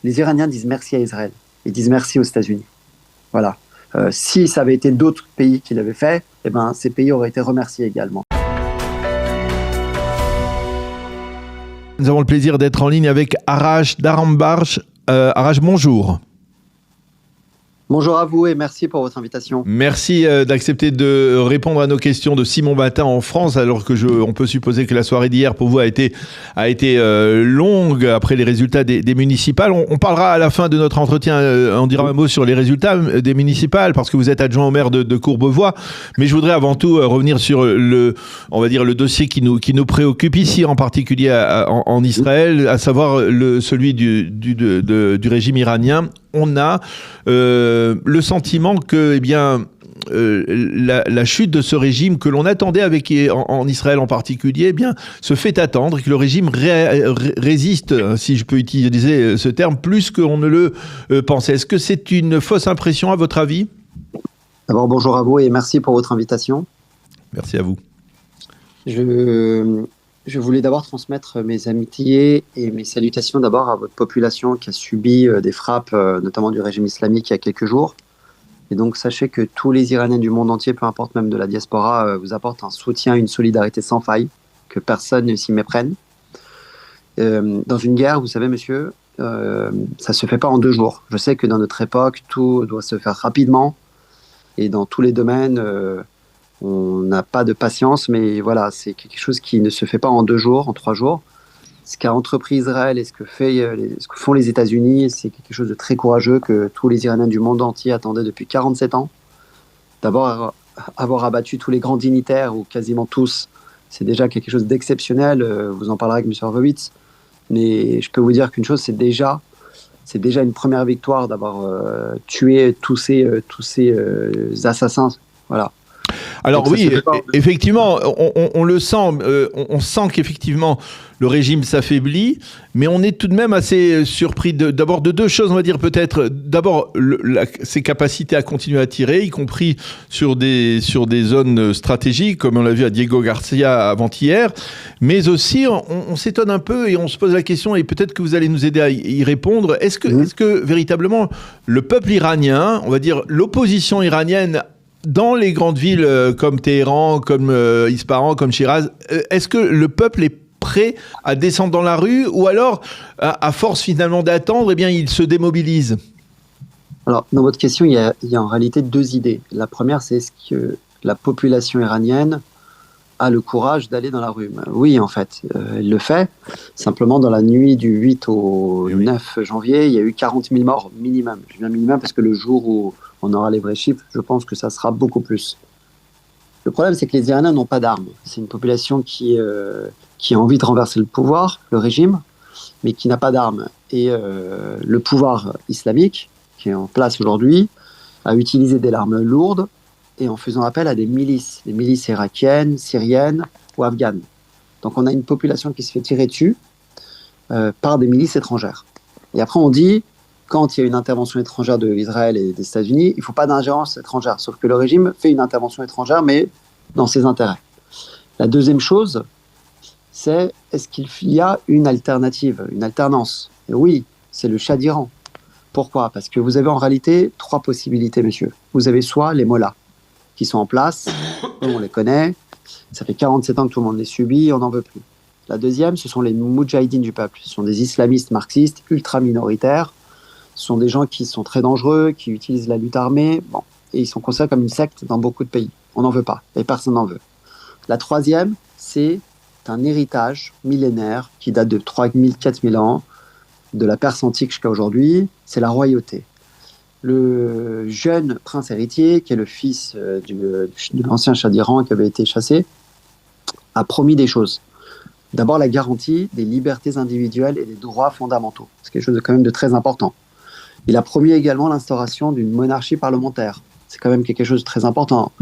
les Iraniens disent merci à Israël. Ils disent merci aux États-Unis. Voilà. Si ça avait été d'autres pays qui l'avaient fait, eh ben, ces pays auraient été remerciés également. Nous avons le plaisir d'être en ligne avec Arash Darambarch. Arash, bonjour. Bonjour à vous et merci pour votre invitation. Merci d'accepter de répondre à nos questions de Simon Matin en France, alors que on peut supposer que la soirée d'hier pour vous a été longue après les résultats des municipales. On parlera à la fin de notre entretien, on dira un mot sur les résultats des municipales parce que vous êtes adjoint au maire de Courbevoie. Mais je voudrais avant tout revenir sur le dossier qui nous préoccupe ici, en particulier en Israël, à savoir celui du régime iranien. On a le sentiment que la chute de ce régime que l'on attendait en Israël en particulier, se fait attendre et que le régime résiste, si je peux utiliser ce terme, plus qu'on ne le pensait. Est-ce que c'est une fausse impression à votre avis ? D'abord, bonjour à vous et merci pour votre invitation. Merci à vous. Je voulais d'abord transmettre mes amitiés et mes salutations d'abord à votre population qui a subi des frappes, notamment du régime islamique il y a quelques jours. Et donc sachez que tous les Iraniens du monde entier, peu importe même de la diaspora, vous apportent un soutien, une solidarité sans faille, que personne ne s'y méprenne. Dans une guerre, vous savez monsieur, ça ne se fait pas en 2 jours. Je sais que dans notre époque, tout doit se faire rapidement et dans tous les domaines... on n'a pas de patience, mais voilà, c'est quelque chose qui ne se fait pas en 2 jours, en 3 jours. Ce qu'a entrepris Israël et ce que font les États-Unis, c'est quelque chose de très courageux que tous les Iraniens du monde entier attendaient depuis 47 ans. D'abord, avoir abattu tous les grands dignitaires, ou quasiment tous, c'est déjà quelque chose d'exceptionnel. Vous en parlerez avec M. Horowitz. Mais je peux vous dire qu'une chose, c'est déjà une première victoire d'avoir tué tous ces assassins. Voilà. Alors oui, effectivement, on le sent, on sent qu'effectivement le régime s'affaiblit, mais on est tout de même assez surpris d'abord de 2 choses, on va dire peut-être. D'abord, ses capacités à continuer à tirer, y compris sur des zones stratégiques, comme on l'a vu à Diego Garcia avant-hier, mais aussi on s'étonne un peu et on se pose la question, et peut-être que vous allez nous aider à y répondre, est-ce que véritablement le peuple iranien, on va dire l'opposition iranienne, dans les grandes villes comme Téhéran, comme Ispahan, comme Shiraz, est-ce que le peuple est prêt à descendre dans la rue ou alors, à force finalement d'attendre, il se démobilise ? Alors, dans votre question, il y a en réalité 2 idées. La première, c'est est-ce que la population iranienne a le courage d'aller dans la rue ? Oui, en fait, elle le fait. Simplement, dans la nuit du 8 au 9 janvier, il y a eu 40 000 morts minimum. Je dis bien minimum parce que le jour où on aura les vrais chiffres, je pense que ça sera beaucoup plus. Le problème, c'est que les Iraniens n'ont pas d'armes. C'est une population qui a envie de renverser le pouvoir, le régime, mais qui n'a pas d'armes. Et le pouvoir islamique, qui est en place aujourd'hui, a utilisé des armes lourdes et en faisant appel à des milices irakiennes, syriennes ou afghanes. Donc on a une population qui se fait tirer dessus par des milices étrangères. Et après on dit, quand il y a une intervention étrangère de l'Israël et des États-Unis, il ne faut pas d'ingérence étrangère. Sauf que le régime fait une intervention étrangère, mais dans ses intérêts. La deuxième chose, c'est est-ce qu'il y a une alternative, une alternance ? Et oui, c'est le Shah d'Iran. Pourquoi ? Parce que vous avez en réalité 3 possibilités, monsieur. Vous avez soit les mollahs, qui sont en place, on les connaît, ça fait 47 ans que tout le monde les subit, on n'en veut plus. La deuxième, ce sont les moudjahidines du peuple. Ce sont des islamistes marxistes ultra minoritaires. Ce sont des gens qui sont très dangereux, qui utilisent la lutte armée, et ils sont considérés comme une secte dans beaucoup de pays. On n'en veut pas, et personne n'en veut. La troisième, c'est un héritage millénaire qui date de 3000, 4000 ans, de la Perse antique jusqu'à aujourd'hui, c'est la royauté. Le jeune prince héritier, qui est le fils de l'ancien Shah d'Iran qui avait été chassé, a promis des choses. D'abord, la garantie des libertés individuelles et des droits fondamentaux. C'est quelque chose de, quand même de très important. Il a promis également l'instauration d'une monarchie parlementaire. C'est quand même quelque chose de très important,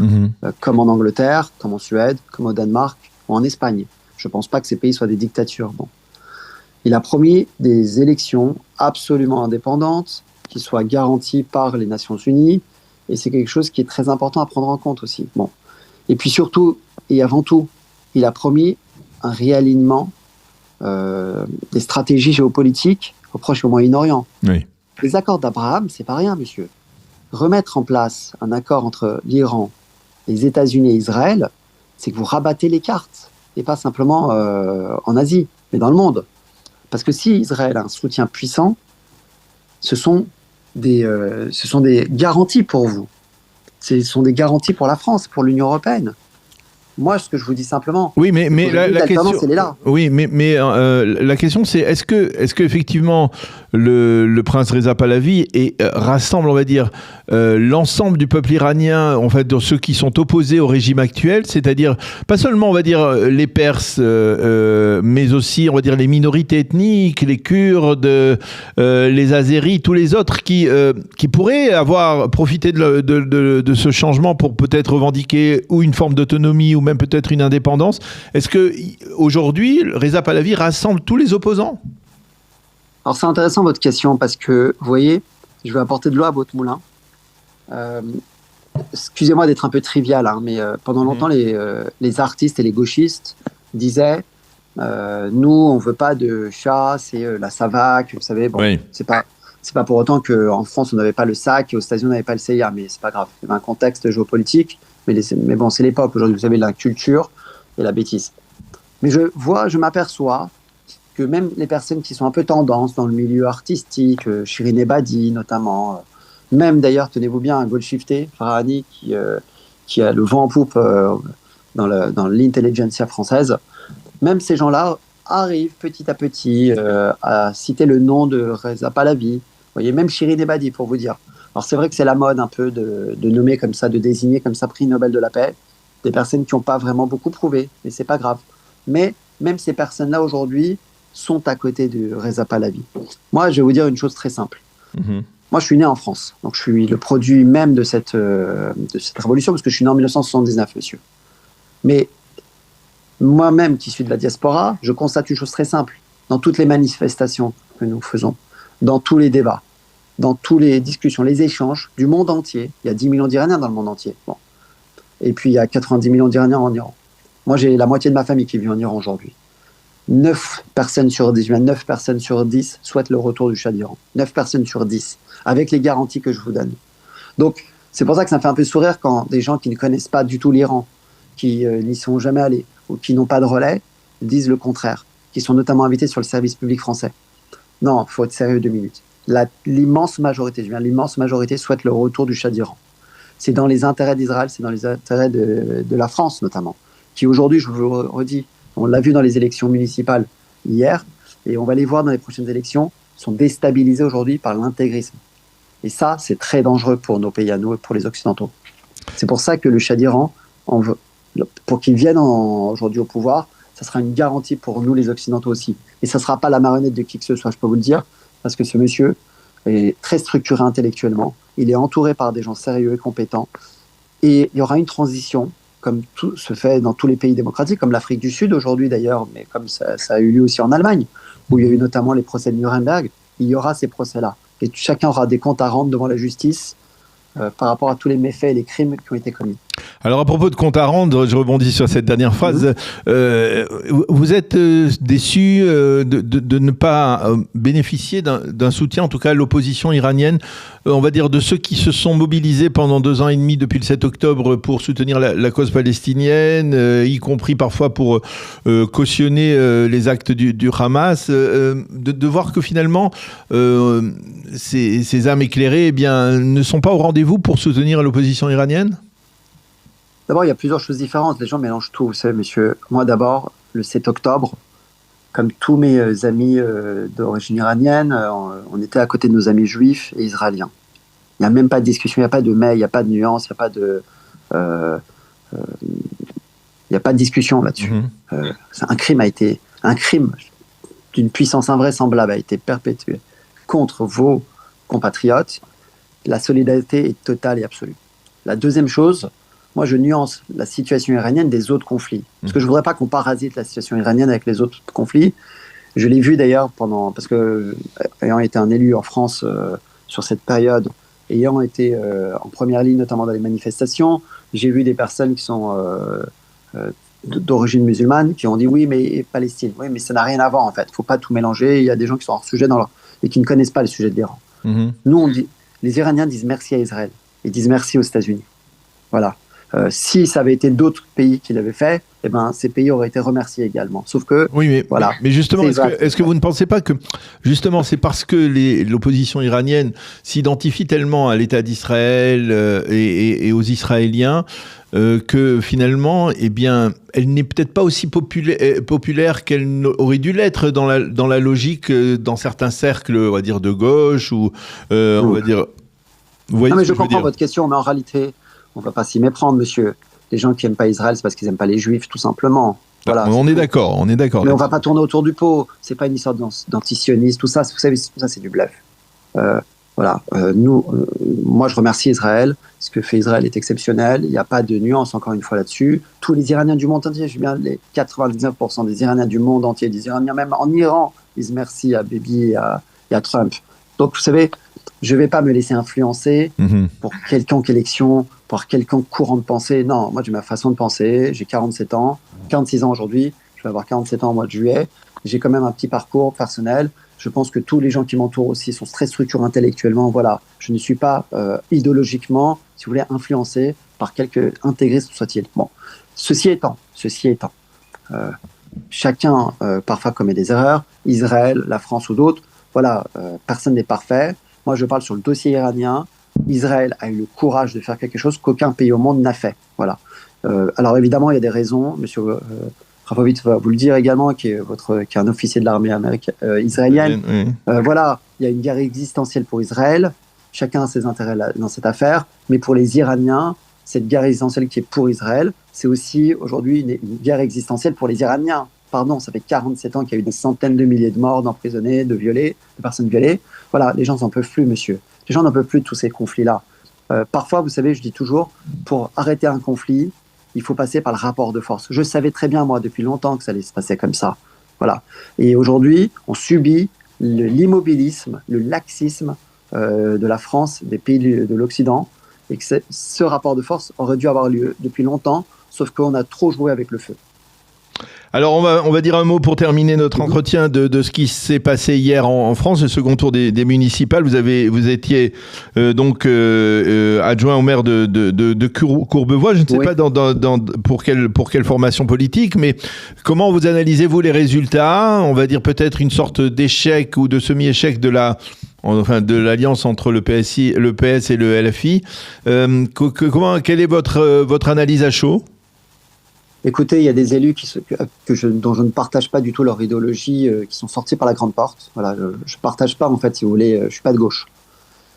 comme en Angleterre, comme en Suède, comme au Danemark ou en Espagne. Je ne pense pas que ces pays soient des dictatures. Il a promis des élections absolument indépendantes, qui soient garanties par les Nations Unies, et c'est quelque chose qui est très important à prendre en compte aussi. Et puis surtout, et avant tout, il a promis un réalignement des stratégies géopolitiques au Proche et au Moyen-Orient. Oui. Les accords d'Abraham, c'est pas rien, monsieur. Remettre en place un accord entre l'Iran, les États-Unis et Israël, c'est que vous rabattez les cartes, et pas simplement en Asie, mais dans le monde. Parce que si Israël a un soutien puissant, ce sont des garanties pour vous. Ce sont des garanties pour la France, pour l'Union européenne. Moi, ce que je vous dis simplement, oui, mais la question, elle est là. Oui, mais la question, c'est est-ce que effectivement le prince Reza Pahlavi rassemble, on va dire, l'ensemble du peuple iranien, en fait, de ceux qui sont opposés au régime actuel, c'est-à-dire pas seulement, on va dire, les Perses, mais aussi, on va dire, les minorités ethniques, les Kurdes, les Azéris, tous les autres qui pourraient avoir profité de ce changement pour peut-être revendiquer ou une forme d'autonomie ou même peut-être une indépendance. Est-ce que aujourd'hui, Reza Pahlavi rassemble tous les opposants? Alors c'est intéressant votre question parce que, vous voyez, je vais apporter de l'eau à votre moulin. Excusez-moi d'être un peu trivial, hein, mais pendant longtemps, les artistes et les gauchistes disaient nous, on veut pas de chat, c'est la SAVAK, vous savez. Bon, oui. C'est pas pour autant qu'en France, on n'avait pas le SAC et aux États-Unis, on n'avait pas le CIA, mais c'est pas grave. Il y avait un contexte géopolitique, mais bon, c'est l'époque. Aujourd'hui, vous savez, la culture et la bêtise. Mais je m'aperçois que même les personnes qui sont un peu tendance dans le milieu artistique, Shirin Ebadi notamment, même d'ailleurs, tenez-vous bien, un Golshifté, Farahani, qui a le vent en poupe dans l'intelligentsia française, même ces gens-là arrivent petit à petit à citer le nom de Reza Pahlavi. Vous voyez, même Shirin Ebadi, pour vous dire. Alors c'est vrai que c'est la mode un peu de nommer comme ça, de désigner comme ça prix Nobel de la paix, des personnes qui n'ont pas vraiment beaucoup prouvé, mais c'est pas grave. Mais même ces personnes-là aujourd'hui sont à côté de Reza Pahlavi. Moi, je vais vous dire une chose très simple. Moi, je suis né en France, donc je suis le produit même de cette révolution, parce que je suis né en 1979, monsieur. Mais moi-même, qui suis de la diaspora, je constate une chose très simple. Dans toutes les manifestations que nous faisons, dans tous les débats, dans toutes les discussions, les échanges du monde entier, il y a 10 millions d'Iraniens dans le monde entier. Bon. Et puis, il y a 90 millions d'Iraniens en Iran. Moi, j'ai la moitié de ma famille qui vit en Iran aujourd'hui. 9 personnes sur 10 souhaitent le retour du Shah d'Iran. 9 personnes sur 10, avec les garanties que je vous donne. Donc, c'est pour ça que ça me fait un peu sourire quand des gens qui ne connaissent pas du tout l'Iran, qui n'y sont jamais allés, ou qui n'ont pas de relais, disent le contraire, qui sont notamment invités sur le service public français. Non, il faut être sérieux 2 minutes. L'immense majorité souhaite le retour du Shah d'Iran. C'est dans les intérêts d'Israël, c'est dans les intérêts de la France notamment, qui aujourd'hui, je vous le redis, on l'a vu dans les élections municipales hier, et on va les voir dans les prochaines élections, sont déstabilisés aujourd'hui par l'intégrisme. Et ça, c'est très dangereux pour nos pays à nous et pour les Occidentaux. C'est pour ça que le Shah d'Iran, pour qu'il vienne aujourd'hui au pouvoir, ça sera une garantie pour nous les Occidentaux aussi. Et ça ne sera pas la marionnette de qui que ce soit, je peux vous le dire, parce que ce monsieur est très structuré intellectuellement, il est entouré par des gens sérieux et compétents, et il y aura une transition, comme tout se fait dans tous les pays démocratiques, comme l'Afrique du Sud aujourd'hui d'ailleurs, mais comme ça a eu lieu aussi en Allemagne, où il y a eu notamment les procès de Nuremberg, il y aura ces procès-là. Et chacun aura des comptes à rendre devant la justice par rapport à tous les méfaits et les crimes qui ont été commis. Alors à propos de compte à rendre, je rebondis sur cette dernière phrase. Vous êtes déçu de ne pas bénéficier d'un soutien, en tout cas à l'opposition iranienne, on va dire de ceux qui se sont mobilisés pendant 2 ans et demi depuis le 7 octobre pour soutenir la cause palestinienne, y compris parfois pour cautionner les actes du Hamas, de voir que finalement ces âmes éclairées ne sont pas au rendez-vous pour soutenir l'opposition iranienne? D'abord, il y a plusieurs choses différentes. Les gens mélangent tout. Vous savez, monsieur, moi d'abord, le 7 octobre, comme tous mes amis d'origine iranienne, on était à côté de nos amis juifs et israéliens. Il n'y a même pas de discussion, il n'y a pas de mais, il n'y a pas de nuance, il n'y a pas de discussion là-dessus. Un crime d'une puissance invraisemblable a été perpétué contre vos compatriotes. La solidarité est totale et absolue. La deuxième chose, moi, je nuance la situation iranienne des autres conflits. Parce que je ne voudrais pas qu'on parasite la situation iranienne avec les autres conflits. Je l'ai vu d'ailleurs parce que, ayant été un élu en France sur cette période, ayant été en première ligne, notamment dans les manifestations, j'ai vu des personnes qui sont d'origine musulmane qui ont dit oui, mais Palestine, oui, mais ça n'a rien à voir en fait. Il ne faut pas tout mélanger. Il y a des gens qui sont hors sujet et qui ne connaissent pas le sujet de l'Iran. Nous, les Iraniens disent merci à Israël. Ils disent merci aux États-Unis. Voilà. Si ça avait été d'autres pays qui l'avaient fait, eh ben, ces pays auraient été remerciés également. Sauf que, oui, mais, voilà. Mais justement, est-ce que vous ne pensez pas que, justement, c'est parce que l'opposition iranienne s'identifie tellement à l'État d'Israël et aux Israéliens que finalement, eh bien, elle n'est peut-être pas aussi populaire qu'elle aurait dû l'être dans la logique dans certains cercles, on va dire, de gauche ou, on va dire... Vous voyez non, mais je comprends votre question, mais en réalité... On ne va pas s'y méprendre, monsieur. Les gens qui n'aiment pas Israël, c'est parce qu'ils n'aiment pas les Juifs, tout simplement. Voilà, on est d'accord. Mais on ne va pas tourner autour du pot. Ce n'est pas une histoire d'antisionisme, tout ça. Vous savez, tout ça, c'est du bluff. Moi, je remercie Israël. Ce que fait Israël est exceptionnel. Il n'y a pas de nuance, encore une fois, là-dessus. Tous les Iraniens du monde entier, je dis bien les 99% des Iraniens du monde entier, des Iraniens même en Iran, disent merci à Bibi et à Trump. Donc, vous savez, je ne vais pas me laisser influencer pour quelconque élection, pour quelconque courant de pensée. Non, moi, j'ai ma façon de penser. J'ai 47 ans, 46 ans aujourd'hui. Je vais avoir 47 ans au mois de juillet. J'ai quand même un petit parcours personnel. Je pense que tous les gens qui m'entourent aussi sont très structurés intellectuellement. Voilà, je ne suis pas idéologiquement, si vous voulez, influencé par quelque intégriste soit-il. Bon, ceci étant, chacun parfois commet des erreurs. Israël, la France ou d'autres. Voilà, personne n'est parfait. Moi, je parle sur le dossier iranien. Israël a eu le courage de faire quelque chose qu'aucun pays au monde n'a fait. Voilà. Alors évidemment, il y a des raisons. Monsieur Rafovitch va vous le dire également, qui est un officier de l'armée israélienne. Oui. Voilà, il y a une guerre existentielle pour Israël. Chacun a ses intérêts dans cette affaire. Mais pour les Iraniens, cette guerre existentielle qui est pour Israël, c'est aussi aujourd'hui une guerre existentielle pour les Iraniens. Pardon, ça fait 47 ans qu'il y a eu des centaines de milliers de morts, d'emprisonnés, de violés, de personnes violées. Voilà, les gens n'en peuvent plus, monsieur. Les gens n'en peuvent plus de tous ces conflits-là. Parfois, vous savez, je dis toujours, pour arrêter un conflit, il faut passer par le rapport de force. Je savais très bien, moi, depuis longtemps que ça allait se passer comme ça. Voilà. Et aujourd'hui, on subit l'immobilisme, le laxisme de la France, des pays de l'Occident, et que ce rapport de force aurait dû avoir lieu depuis longtemps, sauf qu'on a trop joué avec le feu. Alors, on va dire un mot pour terminer notre entretien de ce qui s'est passé hier en France, le second tour des municipales. Vous étiez adjoint au maire de Courbevoie. Je ne sais pas pour quelle formation politique, mais comment vous analysez-vous les résultats ? On va dire peut-être une sorte d'échec ou de semi-échec de l'alliance entre le PS et le LFI. Quelle est votre analyse à chaud ? Écoutez, il y a des élus dont je ne partage pas du tout leur idéologie, qui sont sortis par la grande porte. Voilà, je ne partage pas, en fait, si vous voulez, je ne suis pas de gauche.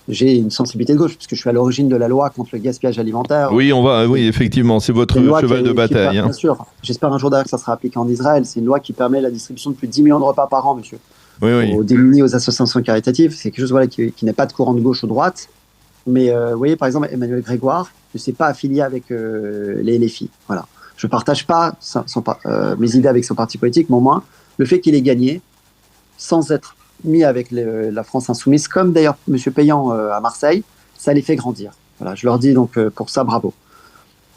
J'ai une sensibilité de gauche, puisque je suis à l'origine de la loi contre le gaspillage alimentaire. Oui, effectivement, c'est votre cheval de bataille. Bien sûr. J'espère un jour d'ailleurs que ça sera appliqué en Israël. C'est une loi qui permet la distribution de plus de 10 millions de repas par an, monsieur. Oui. Aux démunis, aux associations caritatives. C'est quelque chose qui n'est pas de courant de gauche ou de droite. Mais vous voyez, par exemple, Emmanuel Grégoire ne s'est pas affilié avec les LFI. Voilà. Je ne partage pas mes idées avec son parti politique, mais au moins, le fait qu'il ait gagné, sans être mis avec la France insoumise, comme d'ailleurs M. Payan à Marseille, ça les fait grandir. Voilà, je leur dis donc pour ça, bravo.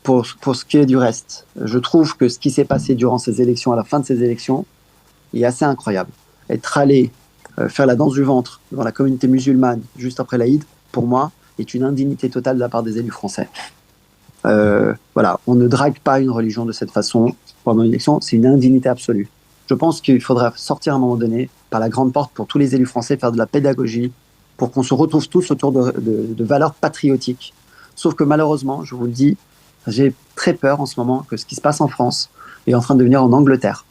Pour ce qui est du reste, je trouve que ce qui s'est passé durant ces élections, à la fin de ces élections, est assez incroyable. Être allé faire la danse du ventre devant la communauté musulmane juste après l'Aïd, pour moi, est une indignité totale de la part des élus français. Voilà, on ne drague pas une religion de cette façon pendant une élection, c'est une indignité absolue. Je pense qu'il faudra sortir à un moment donné par la grande porte pour tous les élus français, faire de la pédagogie, pour qu'on se retrouve tous autour de valeurs patriotiques. Sauf que malheureusement, je vous le dis, j'ai très peur en ce moment que ce qui se passe en France est en train de devenir en Angleterre.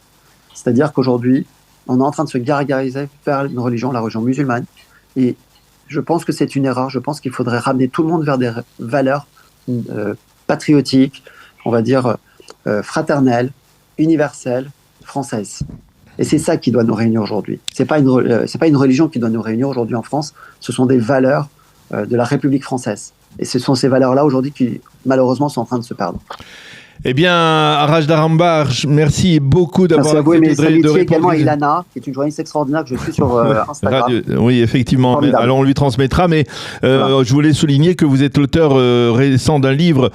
C'est-à-dire qu'aujourd'hui, on est en train de se gargariser vers une religion, la religion musulmane. Et je pense que c'est une erreur. Je pense qu'il faudrait ramener tout le monde vers des valeurs patriotiques, on va dire fraternelles, universelles, françaises. Et c'est ça qui doit nous réunir aujourd'hui. C'est pas une religion qui doit nous réunir aujourd'hui en France. Ce sont des valeurs de la République française. Et ce sont ces valeurs-là aujourd'hui qui, malheureusement, sont en train de se perdre. Eh bien, Araj Darambar, merci beaucoup d'avoir accepté de répondre. Également à Ilana, qui est une journaliste extraordinaire que je suis sur Instagram. Oui, effectivement. Alors, on lui transmettra. Mais je voulais souligner que vous êtes l'auteur récent d'un livre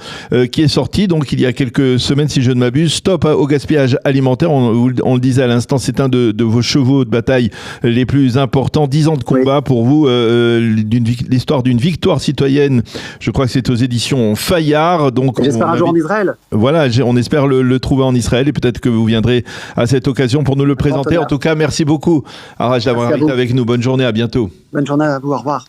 qui est sorti, donc il y a quelques semaines, si je ne m'abuse, Stop au gaspillage alimentaire. On le disait à l'instant, c'est un de vos chevaux de bataille les plus importants. 10 ans de combat pour vous, l'histoire d'une victoire citoyenne. Je crois que c'est aux éditions Fayard. Donc, j'espère un jour en Israël. Voilà, on espère le trouver en Israël et peut-être que vous viendrez à cette occasion pour nous le présenter. En tout cas, merci beaucoup, Araj, d'avoir été avec nous. Bonne journée, à bientôt. Bonne journée à vous, au revoir.